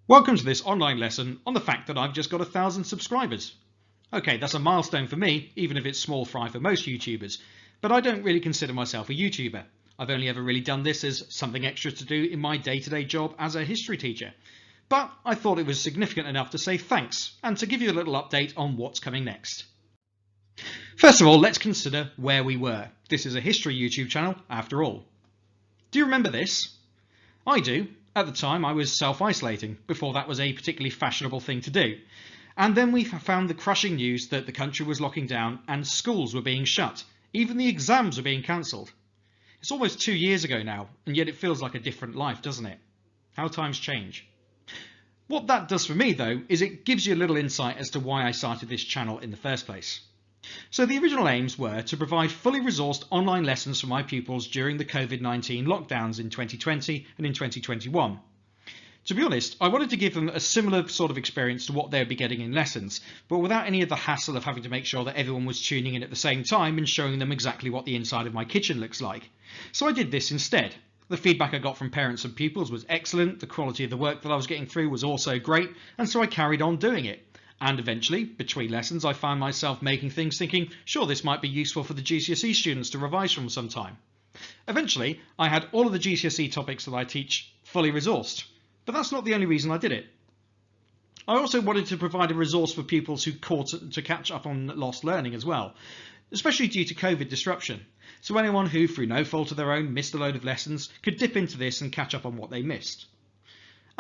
Welcome to this online lesson on the fact that I've just got 1,000 subscribers. Okay, that's a milestone for me, even if it's small fry for most YouTubers, but I don't really consider myself a YouTuber. I've only ever really done this as something extra to do in my day-to-day job as a history teacher. But I thought it was significant enough to say thanks and to give you a little update on what's coming next. First of all, let's consider where we were. This is a history YouTube channel after all. Do you remember this? I do. At the time, I was self-isolating, before that was a particularly fashionable thing to do. And then we found the crushing news that the country was locking down and schools were being shut. Even the exams were being cancelled. It's almost 2 years ago now, and yet it feels like a different life, doesn't it? How times change. What that does for me, though, is it gives you a little insight as to why I started this channel in the first place. So the original aims were to provide fully resourced online lessons for my pupils during the COVID-19 lockdowns in 2020 and in 2021. To be honest, I wanted to give them a similar sort of experience to what they would be getting in lessons, but without any of the hassle of having to make sure that everyone was tuning in at the same time and showing them exactly what the inside of my kitchen looks like. So I did this instead. The feedback I got from parents and pupils was excellent, the quality of the work that I was getting through was also great, and so I carried on doing it. And eventually, between lessons, I found myself making things thinking, sure, this might be useful for the GCSE students to revise from sometime. Eventually, I had all of the GCSE topics that I teach fully resourced, but that's not the only reason I did it. I also wanted to provide a resource for pupils who to catch up on lost learning as well, especially due to COVID disruption. So anyone who, through no fault of their own, missed a load of lessons could dip into this and catch up on what they missed.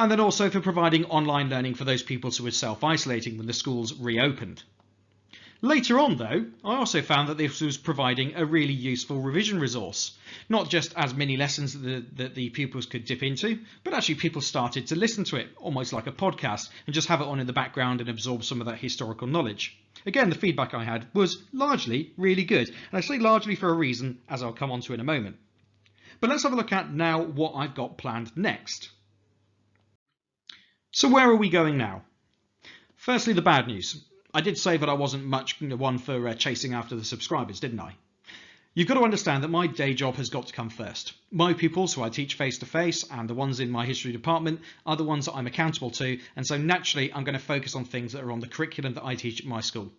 And then also for providing online learning for those pupils who were self-isolating when the schools reopened. Later on though, I also found that this was providing a really useful revision resource, not just as mini lessons that the pupils could dip into, but actually people started to listen to it almost like a podcast and just have it on in the background and absorb some of that historical knowledge. Again, the feedback I had was largely really good, and I say largely for a reason, as I'll come on to in a moment. But let's have a look at now what I've got planned next. So where are we going now? Firstly, the bad news. I did say that I wasn't much one for chasing after the subscribers, didn't I? You've got to understand that my day job has got to come first. My pupils, who I teach face-to-face, and the ones in my history department are the ones that I'm accountable to, and so naturally I'm going to focus on things that are on the curriculum that I teach at my school.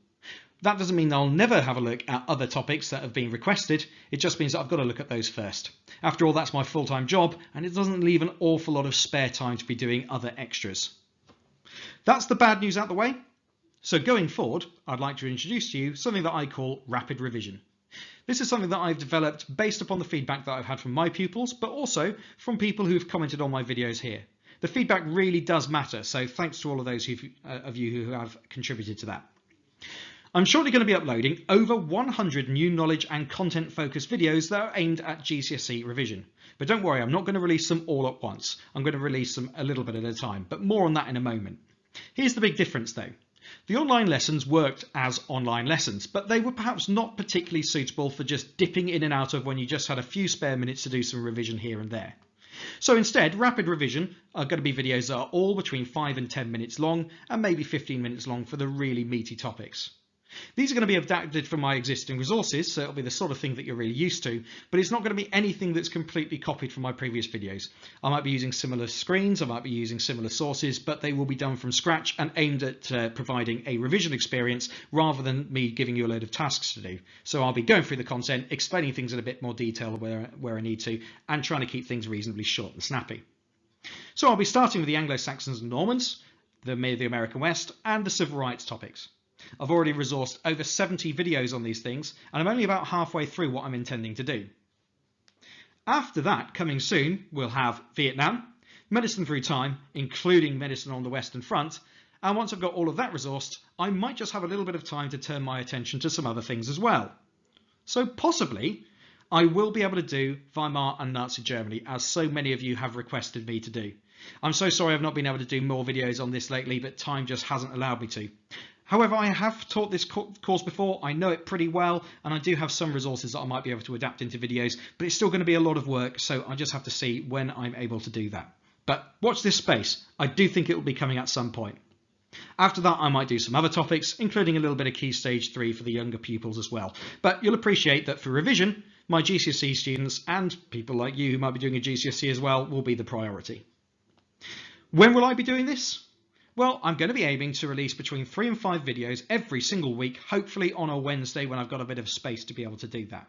That doesn't mean I'll never have a look at other topics that have been requested, it just means that I've got to look at those first. After all, that's my full-time job, and it doesn't leave an awful lot of spare time to be doing other extras. That's the bad news out the way. So going forward, I'd like to introduce to you something that I call rapid revision. This is something that I've developed based upon the feedback that I've had from my pupils, but also from people who've commented on my videos here. The feedback really does matter, so thanks to all of those of you who have contributed to that. I'm shortly going to be uploading over 100 new knowledge and content focused videos that are aimed at GCSE revision. But don't worry, I'm not going to release them all at once. I'm going to release them a little bit at a time, but more on that in a moment. Here's the big difference though. The online lessons worked as online lessons, but they were perhaps not particularly suitable for just dipping in and out of when you just had a few spare minutes to do some revision here and there. So instead, rapid revision are going to be videos that are all between 5 and 10 minutes long and maybe 15 minutes long for the really meaty topics. These are going to be adapted from my existing resources, so it'll be the sort of thing that you're really used to, but it's not going to be anything that's completely copied from my previous videos. I might be using similar screens, I might be using similar sources, but they will be done from scratch and aimed at providing a revision experience rather than me giving you a load of tasks to do. So I'll be going through the content, explaining things in a bit more detail where I need to, and trying to keep things reasonably short and snappy. So I'll be starting with the Anglo-Saxons and Normans, the American West, and the civil rights topics. I've already resourced over 70 videos on these things, and I'm only about halfway through what I'm intending to do. After that, coming soon, we'll have Vietnam, medicine through time, including medicine on the Western Front, and once I've got all of that resourced, I might just have a little bit of time to turn my attention to some other things as well. So possibly, I will be able to do Weimar and Nazi Germany, as so many of you have requested me to do. I'm so sorry I've not been able to do more videos on this lately, but time just hasn't allowed me to. However, I have taught this course before, I know it pretty well, and I do have some resources that I might be able to adapt into videos, but it's still going to be a lot of work, so I just have to see when I'm able to do that. But watch this space, I do think it will be coming at some point. After that, I might do some other topics, including a little bit of Key Stage 3 for the younger pupils as well. But you'll appreciate that for revision, my GCSE students and people like you who might be doing a GCSE as well will be the priority. When will I be doing this? Well, I'm going to be aiming to release between 3 and 5 videos every single week, hopefully on a Wednesday when I've got a bit of space to be able to do that.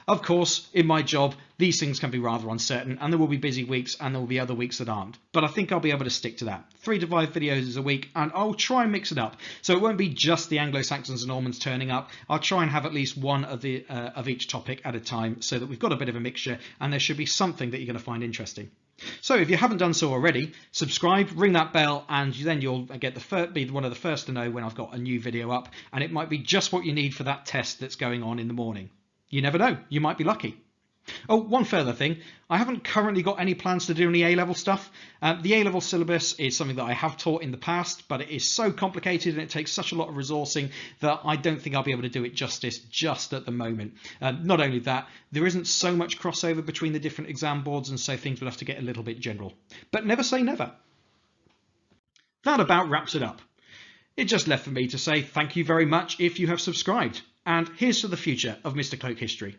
Of course, in my job, these things can be rather uncertain, and there will be busy weeks and there will be other weeks that aren't. But I think I'll be able to stick to that. 3 to 5 videos a week, and I'll try and mix it up. So it won't be just the Anglo-Saxons and Normans turning up. I'll try and have at least one of each topic at a time so that we've got a bit of a mixture, and there should be something that you're going to find interesting. So if you haven't done so already, subscribe, ring that bell, and then you'll be one of the first to know when I've got a new video up, and it might be just what you need for that test that's going on in the morning. You never know, you might be lucky. Oh, one further thing, I haven't currently got any plans to do any A-level stuff. The A-level syllabus is something that I have taught in the past, but it is so complicated and it takes such a lot of resourcing that I don't think I'll be able to do it justice just at the moment. Not only that, there isn't so much crossover between the different exam boards, and so things will have to get a little bit general. But never say never. That about wraps it up. It just left for me to say thank you very much if you have subscribed, and here's to the future of Mr. Cloak History.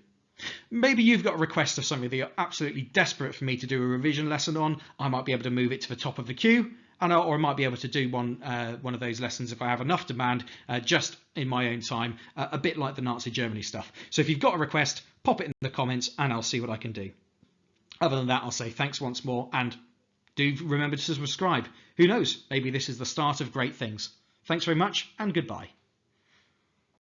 Maybe you've got a request of something that you're absolutely desperate for me to do a revision lesson on. I might be able to move it to the top of the queue, or I might be able to do one of those lessons if I have enough demand, just in my own time, a bit like the Nazi Germany stuff. So if you've got a request, pop it in the comments and I'll see what I can do. Other than that, I'll say thanks once more, and do remember to subscribe. Who knows, maybe this is the start of great things. Thanks very much, and goodbye.